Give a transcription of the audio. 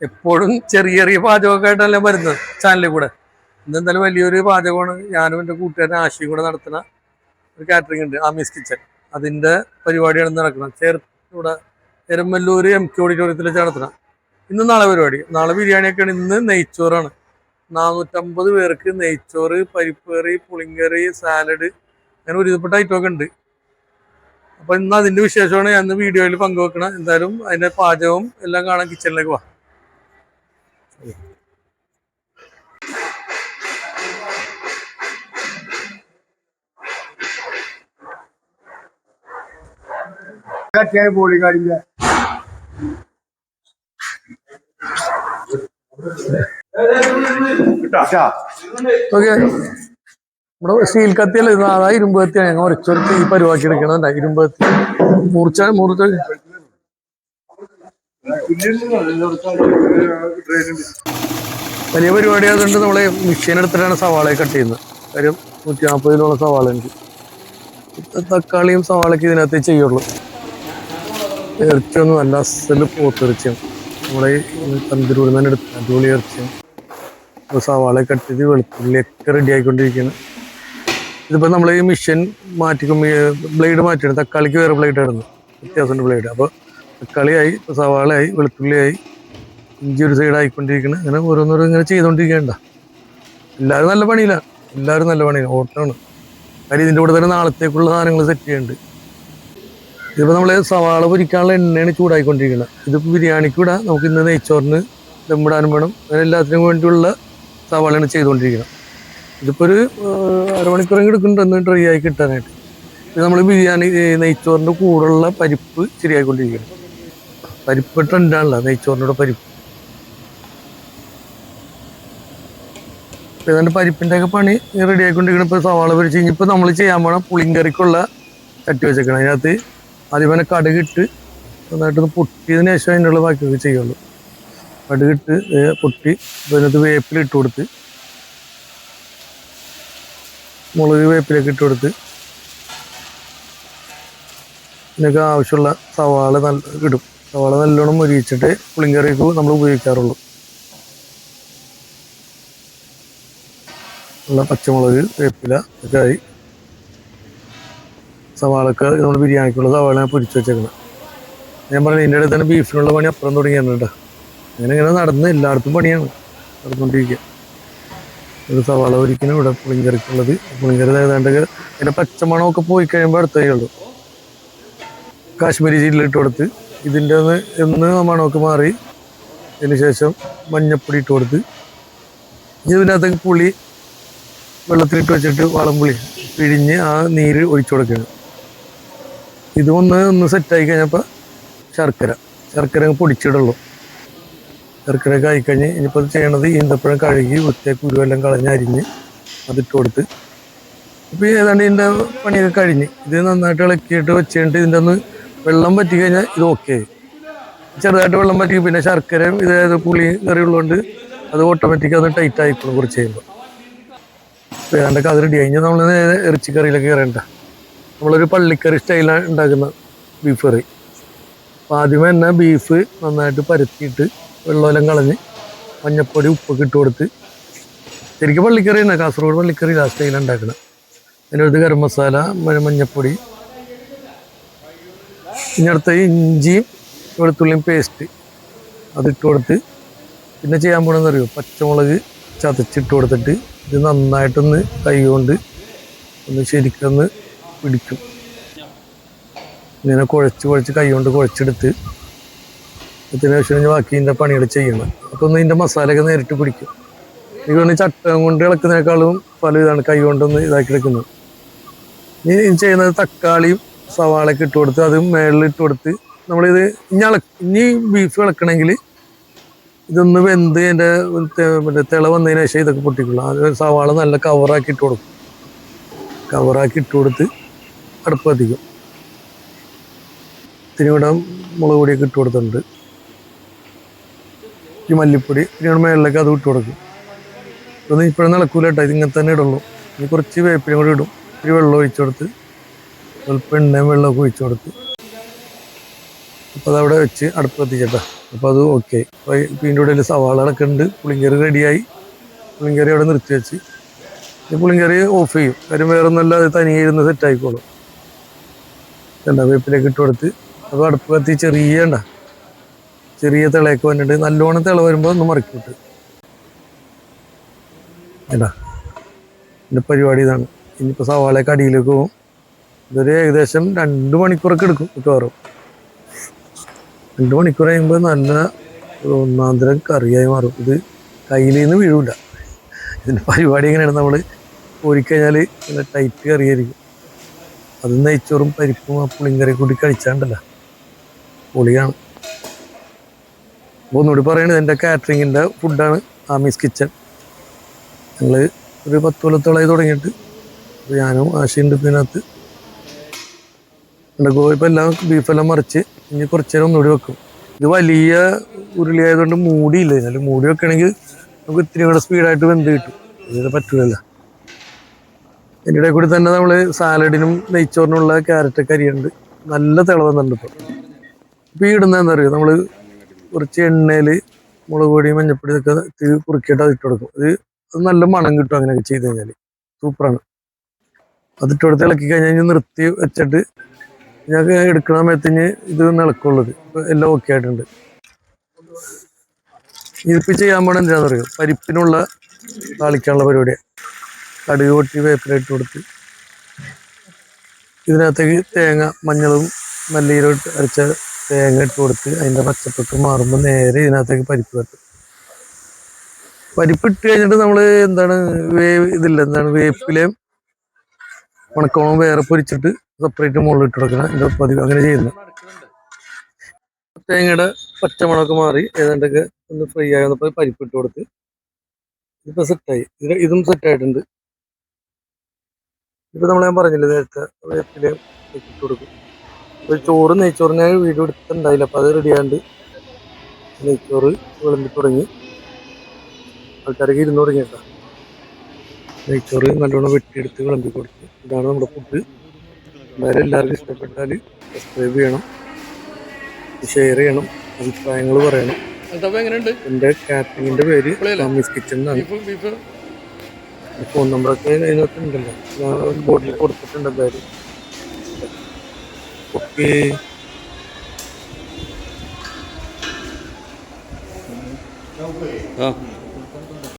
എപ്പോഴും ചെറിയ ചെറിയ പാചകമൊക്കെ ആയിട്ടല്ല വരുന്നത് ചാനലിൽ കൂടെ. ഇന്നെന്തായാലും വലിയൊരു പാചകമാണ്. ഞാനും എൻ്റെ കൂട്ടുകാരൻ ആശയും കൂടെ നടത്തുന്ന ഒരു കാറ്ററിംഗ് ഉണ്ട്, ആമീസ് കിച്ചൺ. അതിൻ്റെ പരിപാടിയാണ് നടക്കുന്നത്. ഇവിടെ എരമല്ലൂർ MK ഓഡിറ്റോറിയത്തിൽ നടത്തണം. ഇന്ന് നാളെ പരിപാടി. നാളെ ബിരിയാണിയൊക്കെയാണ്. ഇന്ന് നെയ്ച്ചോറാണ്. 450 പേർക്ക് നെയ്ച്ചോറ്, പരിപ്പ് കറി, പുളിങ്കറി, സാലഡ്, അങ്ങനെ ഒരുവിധപ്പെട്ട ഐറ്റമൊക്കെ ഉണ്ട്. അപ്പൊ ഇന്ന് അതിന്റെ വിശേഷമാണ് ഞാൻ ഇന്ന് വീഡിയോയിൽ പങ്കുവെക്കണം. എന്തായാലും അതിന്റെ പാചകവും എല്ലാം കാണാൻ കിച്ചണിലേക്ക് വാ. പോളിക്കാടിന്റെ ഓക്കെ, നമ്മുടെ സ്റ്റീൽ കത്തിയല്ല ഇത്, അതാ ഇരുമ്പ് കത്തിയാണ്. ഞങ്ങൾ ഉറച്ചൊരുത്ത് ഈ പരിപാടി എടുക്കണ ഇരുമ്പ് കത്തി മുറിച്ച വലിയ പരിപാടി ആയതുകൊണ്ട് നമ്മളെ മെഷീൻ എടുത്തിട്ടാണ് സവാളയെ കട്ട് ചെയ്യുന്നത്. കാര്യം 140 കിലോളം സവാള ഉണ്ട്. തക്കാളിയും സവാളയ്ക്ക് ഇതിനകത്തേ ചെയ്യുള്ളൂ. ഇറച്ചിയൊന്നും നല്ല അസല് പോത്തിറച്ചിയാണ്. നമ്മുടെ തന്തൂരിൽ തന്നെ എടുത്ത് അടിപൊളി ഇറച്ചിയാണ്. സവാള കട്ട് ചെയ്ത് വെളുത്തുള്ളിയൊക്കെ റെഡി ആയിക്കൊണ്ടിരിക്കുകയാണ്. ഇതിപ്പോൾ നമ്മൾ ഈ മെഷീൻ ബ്ലേഡ് മാറ്റിയാണ്. തക്കാളിക്ക് വേറെ ബ്ലേഡ് ഇടുന്നു, വ്യത്യാസമുണ്ട് ബ്ലേഡ്. അപ്പോൾ തക്കാളിയായി, സവാളയായി, വെളുത്തുള്ളിയായി, ഇഞ്ചി ഒരു സൈഡ് ആയിക്കൊണ്ടിരിക്കണം. അങ്ങനെ ഓരോന്നോരോ ഇങ്ങനെ ചെയ്തുകൊണ്ടിരിക്കേണ്ട. എല്ലാവരും നല്ല പണിയില്ല, ഓട്ടമാണ്. കാര്യം ഇതിൻ്റെ കൂടെ തന്നെ നാളത്തേക്കുള്ള സാധനങ്ങൾ സെറ്റ് ചെയ്യുന്നുണ്ട്. ഇതിപ്പോൾ നമ്മൾ സവാള പൊരിക്കാനുള്ള എണ്ണയാണ് ചൂടായിക്കൊണ്ടിരിക്കുന്നത്. ഇതിപ്പോൾ ബിരിയാണിക്ക് കൂടെ നമുക്ക് ഇന്ന് നെയ്ച്ചോറിന് ദമ്മിടാനും വേണം, അങ്ങനെ എല്ലാത്തിനും വേണ്ടിയുള്ള സവാളയാണ് ചെയ്തുകൊണ്ടിരിക്കുന്നത്. ഇതിപ്പോൾ ഒരു അരമണിക്കൂറെങ്കിലും എടുക്കുന്നുണ്ട് ഒന്ന് ഡ്രൈ ആയി കിട്ടാനായിട്ട്. ഇത് നമ്മൾ ബിരിയാണി നെയ്ച്ചോറിൻ്റെ കൂടെയുള്ള പരിപ്പ് ശരിയായിക്കൊണ്ടിരിക്കണം. പരിപ്പ് ട്രെൻഡാണല്ലോ, നെയ്ച്ചോറിൻ്റെ പരിപ്പ്. ഏതാണ്ട് പരിപ്പിൻ്റെയൊക്കെ പണി റെഡി ആയിക്കൊണ്ടിരിക്കണം. ഇപ്പോൾ സവാള പൊരിച്ച് കഴിഞ്ഞപ്പോൾ നമ്മൾ ചെയ്യാൻ പോകണം പുളിങ്കറിക്കുള്ള ചട്ടി വെച്ചേക്കണം. അതിനകത്ത് ആദ്യം തന്നെ കടുകിട്ട് നന്നായിട്ടൊന്ന് പൊട്ടിയതിന് ശേഷം അതിനുള്ള ബാക്കിയൊക്കെ ചെയ്യുള്ളൂ. കടുകിട്ട് പൊട്ടി അതിനകത്ത് വേപ്പിലിട്ട് കൊടുത്ത്, മുളക് വേപ്പിലൊക്കെ ഇട്ട് കൊടുത്ത്, ഇതിനൊക്കെ ആവശ്യമുള്ള സവാള ഇടും. സവാള നല്ലോണം മൊരിയിച്ചിട്ട് പുളിങ്കറിക്ക് നമ്മൾ ഉപയോഗിക്കാറുള്ളൂ. ഉള്ള പച്ചമുളക്, വേപ്പില ഒക്കെ ആയി. സവാളക്ക് നമ്മൾ ബിരിയാണിക്കുള്ള സവാള പൊരിച്ച് വെച്ചേക്കണം. ഞാൻ പറഞ്ഞു ഇതിൻ്റെ ഇടയിൽ തന്നെ ബീഫിനുള്ള പണി അപ്പുറം തുടങ്ങിയാണ് കേട്ടോ. അങ്ങനെ നടന്ന് എല്ലായിടത്തും പണിയാണ് നടന്നുകൊണ്ടിരിക്കുക. ഒരു സവാള പൊരിക്കണം, ഇവിടെ പുളിങ്കറിക്കുള്ളത്. പുളിങ്കറി ഏതാണ്ട് അതിൻ്റെ പച്ചമണമൊക്കെ പോയി കഴിയുമ്പോൾ അടുത്തേ ഉള്ളൂ. കാശ്മീരി ചില്ലിട്ട് കൊടുത്ത് ഇതിൻ്റെ ഒന്ന് മണമൊക്കെ മാറി അതിന് ശേഷം മഞ്ഞപ്പൊടി ഇട്ട് കൊടുത്ത് ഇതിനകത്തേക്ക് പുളി വെള്ളത്തിലിട്ട് വെച്ചിട്ട് വളംപുളി പിഴിഞ്ഞ് ആ നീര് ഒഴിച്ചു കൊടുക്കുകയാണ്. ഇതൊന്ന് സെറ്റായി കഴിഞ്ഞപ്പോൾ ശർക്കര പൊടിച്ചിടുള്ളൂ. ശർക്കരയൊക്കെ ആയിക്കഴിഞ്ഞ് ഇനിയിപ്പോൾ ചെയ്യണത് ഈന്തപ്പഴം കഴുകി വൃത്തിയാക്കി ഉരുവെല്ലാം കളഞ്ഞ് അരിഞ്ഞ് അതിട്ട് കൊടുത്ത് ഇപ്പോൾ ഏതാണ്ട് ഇതിൻ്റെ പണിയൊക്കെ കഴിഞ്ഞ് ഇത് നന്നായിട്ട് ഇളക്കിയിട്ട് വെച്ചിട്ട് ഇതിൻ്റെ ഒന്ന് വെള്ളം പറ്റി കഴിഞ്ഞാൽ ഇത് ഓക്കെ ആയി. ചെറുതായിട്ട് വെള്ളം പറ്റി പിന്നെ ശർക്കരയും ഇതായത് പുളി കറി ഉള്ളതുകൊണ്ട് അത് ഓട്ടോമാറ്റിക് അത് ടൈറ്റ് ആയിക്കോളും കുറച്ച് കഴിയുമ്പോൾ. ഏതാണ്ടൊക്കെ അത് റെഡി കഴിഞ്ഞാൽ നമ്മൾ ഇറച്ചിക്കറിയിലൊക്കെ കയറേണ്ട. നമ്മളൊരു പള്ളിക്കറി സ്റ്റൈലാണ് ഉണ്ടാക്കുന്ന ബീഫ് കറി. അപ്പോൾ ആദ്യമേ തന്നെ ബീഫ് നന്നായിട്ട് പരത്തിയിട്ട് വെള്ളമെല്ലാം കളഞ്ഞ് മഞ്ഞപ്പൊടി ഉപ്പൊക്കെ ഇട്ട് കൊടുത്ത്, ശരിക്കും പള്ളിക്കറി തന്നെ, കാസർഗോഡ് പള്ളിക്കറി ആ സ്റ്റൈലാണ് ഉണ്ടാക്കുന്നത്. അതിനടുത്ത് ഗരം മസാല, മഞ്ഞപ്പൊടി, ഇനിയടുത്ത് ഇഞ്ചിയും വെളുത്തുള്ളിയും പേസ്റ്റ് അതിട്ട് കൊടുത്ത് പിന്നെ ചെയ്യാൻ പോകണമെന്ന് അറിയുമോ, പച്ചമുളക് ചതച്ചിട്ട് കൊടുത്തിട്ട് ഇത് നന്നായിട്ടൊന്ന് കൈ കൊണ്ട് ഒന്ന് ശരിക്കൊന്ന് പിടിക്കും. ഇങ്ങനെ കുഴച്ച് കൈ കൊണ്ട് കുഴച്ചെടുത്ത് ഇതിന് ശേഷം ബാക്കി ഇതിൻ്റെ പണികൾ ചെയ്യണം. അപ്പോൾ ഒന്ന് ഇതിൻ്റെ മസാലയൊക്കെ നേരിട്ട് പിടിക്കും. എനിക്ക് തോന്നുന്നു ചട്ടം കൊണ്ട് ഇളക്കുന്നതിനേക്കാളും പല ഇതാണ് കൈ കൊണ്ടൊന്ന് ഇതാക്കി എടുക്കുന്നത്. ഇനി ചെയ്യുന്നത് തക്കാളിയും സവാളയൊക്കെ ഇട്ട് കൊടുത്ത് അത് മേളിലിട്ട് കൊടുത്ത് നമ്മളിത് ഇനി ബീഫ് ഇളക്കണമെങ്കിൽ ഇതൊന്ന് വെന്ത് അതിൻ്റെ മറ്റേ തിള വന്നതിന് ശേഷം ഇതൊക്കെ പൊട്ടിക്കുള്ളൂ. അത് സവാള നല്ല കവറാക്കി ഇട്ട് കൊടുക്കും. കവറാക്കി ഇട്ട് കൊടുത്ത് അടുപ്പ് കത്തിക്കും. തിരുവിട മുളക് പൊടിയൊക്കെ ഇട്ട് കൊടുത്തിട്ടുണ്ട്. ഈ മല്ലിപ്പൊടി പിന്നെ മേളിലേക്ക് അത് ഇട്ട് കൊടുക്കും. ഇതൊന്നും ഇപ്പോഴും നടക്കൂല കേട്ടോ, ഇതിങ്ങനെ തന്നെ ഇടുള്ളൂ. ഇനി കുറച്ച് വേപ്പിലും കൂടി ഇടും. ഇത്തിരി വെള്ളം ഒഴിച്ചു കൊടുത്ത് സ്വല്പം എണ്ണയും വെള്ളമൊക്കെ ഒഴിച്ചു കൊടുത്ത് അപ്പോൾ അതവിടെ വെച്ച് അടുപ്പ് കത്തിച്ചേട്ടാ. അപ്പോൾ അത് ഓക്കെ. അപ്പോൾ ഇതിൻ്റെ ഇടയിൽ സവാളകളൊക്കെ ഉണ്ട്. പുളിങ്കറി റെഡിയായി. പുളിങ്കറി അവിടെ നിർത്തി വെച്ച് ഈ പുളിങ്കറി ഓഫ് ചെയ്യും. കാര്യം വേറെ ഒന്നല്ല, അത് തനിയെ ഇരുന്ന് സെറ്റ് ആയിക്കോളും. വേപ്പിലേക്ക് ഇട്ട് കൊടുത്ത് അപ്പോൾ അടുപ്പ് കത്തി ചെറിയ തിളയൊക്കെ വന്നിട്ട് നല്ലോണം തിള വരുമ്പോൾ ഒന്ന് മറക്കി വിട്ട് ഏട്ടാ. എൻ്റെ പരിപാടി ഇതാണ്. ഇനിയിപ്പോൾ സവാളയൊക്കെ അടിയിലേക്ക് പോകും. ഇതൊരു ഏകദേശം 2 മണിക്കൂറൊക്കെ എടുക്കും മിക്കവാറും. 2 മണിക്കൂർ കഴിയുമ്പോൾ നല്ല ഒന്നാന്തരം കറിയായി മാറും. ഇത് കയ്യിൽ നിന്ന് വീഴൂല. ഇതിൻ്റെ പരിപാടി എങ്ങനെയാണ്, നമ്മൾ കോരിക്കഴിഞ്ഞാൽ നല്ല ടൈറ്റ് കറിയായിരിക്കും. അത് നെയ്ച്ചോറും പരിപ്പും ആ പുളിങ്കറി കൂടി കഴിച്ചാണ്ടല്ല പൊളിയാണ്. അപ്പോൾ ഒന്നുകൂടി പറയണത്, എൻ്റെ കാറ്ററിങ്ങിൻ്റെ ഫുഡാണ് ആമീസ് കിച്ചൺ. ഞങ്ങൾ ഒരു 10 കൊല്ലത്തോളമായി തുടങ്ങിയിട്ട്. ഞാനും ആശയുണ്ട് ഇതിനകത്ത്. ഇപ്പോൾ എല്ലാം ബീഫെല്ലാം മറിച്ച് ഇനി കുറച്ച് നേരം ഒന്നുകൂടി വെക്കും. ഇത് വലിയ ഉരുളി ആയതുകൊണ്ട് മൂടിയില്ല. എന്നാലും മൂടി വെക്കണമെങ്കിൽ നമുക്ക് ഇത്തിരി കൂടെ സ്പീഡായിട്ട് വെന്ത് കിട്ടും. ഇത് പറ്റൂലല്ലോ. അതിൻ്റെ ഇടയിൽ കൂടി തന്നെ നമ്മൾ സാലഡിനും നെയ്ച്ചോറിനുള്ള ക്യാരറ്റൊക്കെ അരിയുണ്ട്. നല്ല തിളവെന്നുണ്ട് ഇപ്പോൾ. ഇപ്പോൾ ഈ ഇടുന്ന എന്താ പറയുക, നമ്മൾ കുറച്ച് എണ്ണയിൽ മുളക് പൊടി മഞ്ഞപ്പൊടി ഇതൊക്കെ ഇത്തിരി കുറുക്കിയിട്ട് അതിട്ട് കൊടുക്കും. അത് നല്ല മണം കിട്ടും. അങ്ങനെയൊക്കെ ചെയ്ത് കഴിഞ്ഞാൽ സൂപ്പറാണ്. അതിട്ട് കൊടുത്ത് ഇളക്കി കഴിഞ്ഞാൽ നിർത്തി വെച്ചിട്ട് ഞങ്ങൾക്ക് എടുക്കണ സമയത്തിന് ഇത് ഇളക്കുള്ളത്. ഇപ്പോൾ എല്ലാം ഓക്കെ ആയിട്ടുണ്ട്. ഇതിപ്പോൾ ചെയ്യാൻ പോകണം എന്താണെന്ന് പറയുക, പരിപ്പിനുള്ള താളിക്കാനുള്ള പരിപാടിയാണ്. കടുക് പൊട്ടി വേപ്പിലിട്ട് കൊടുത്ത് ഇതിനകത്തേക്ക് തേങ്ങ, മഞ്ഞളും മല്ലിയിലും ഇട്ട് അരച്ച തേങ്ങ ഇട്ട് കൊടുത്ത് അതിൻ്റെ പച്ചപ്പൊക്കെ മാറുമ്പോൾ നേരെ ഇതിനകത്തേക്ക് പരിപ്പ് കെട്ടും. പരിപ്പ് ഇട്ട് കഴിഞ്ഞിട്ട് നമ്മൾ എന്താണ് വേപ്പിലയും ഉണക്കവും വേറെ പൊരിച്ചിട്ട് സെപ്പറേറ്റ് മുകളിൽ ഇട്ട് കൊടുക്കണം. എൻ്റെ പതിവ് അങ്ങനെ ചെയ്യുന്നത്. തേങ്ങയുടെ പച്ചമുളകൊക്കെ മാറി ഏതാണ്ടൊക്കെ ഒന്ന് ഫ്രൈ ആയി വന്നപ്പോൾ പരിപ്പ് ഇട്ട് കൊടുത്ത് ഇപ്പം സെറ്റായി. ഇതും സെറ്റായിട്ടുണ്ട്. ഇപ്പം ഞാൻ പറഞ്ഞില്ലേ നേരത്തെ, വേപ്പിലയും ഇട്ട് കൊടുക്കും. ഒരു നെയ്ച്ചോറിന് വീഡിയോ എടുത്തിട്ടുണ്ടായില്ല. അപ്പോൾ അത് റെഡിയാണ്ട് നെയ്ച്ചോറ് വിളമ്പി തുടങ്ങി. ആൾക്കാരൊക്കെ ഇരുന്ന് തുടങ്ങിയിട്ടാ. നെയ്ച്ചോറ് നല്ലോണം വെട്ടിയെടുത്ത് വിളമ്പി കൊടുത്തു. ഇതാണ് നമ്മുടെ ഫുഡ്. എന്തായാലും എല്ലാവർക്കും ഇഷ്ടപ്പെട്ടാൽ സബ്സ്ക്രൈബ് ചെയ്യണം, ഷെയർ ചെയ്യണം, അഭിപ്രായങ്ങൾ പറയണം. എൻ്റെ കാറ്ററിങ്ങിൻ്റെ പേര് ആമീസ് കിച്ചൺ എന്നാണ്. ഫോൺ നമ്പറൊക്കെ അതിനകത്ത് ഉണ്ടല്ലോ, ഞാൻ ഒരു ബോർഡിൽ കൊടുത്തിട്ടുണ്ട്. എന്തായാലും ഓക്കെ.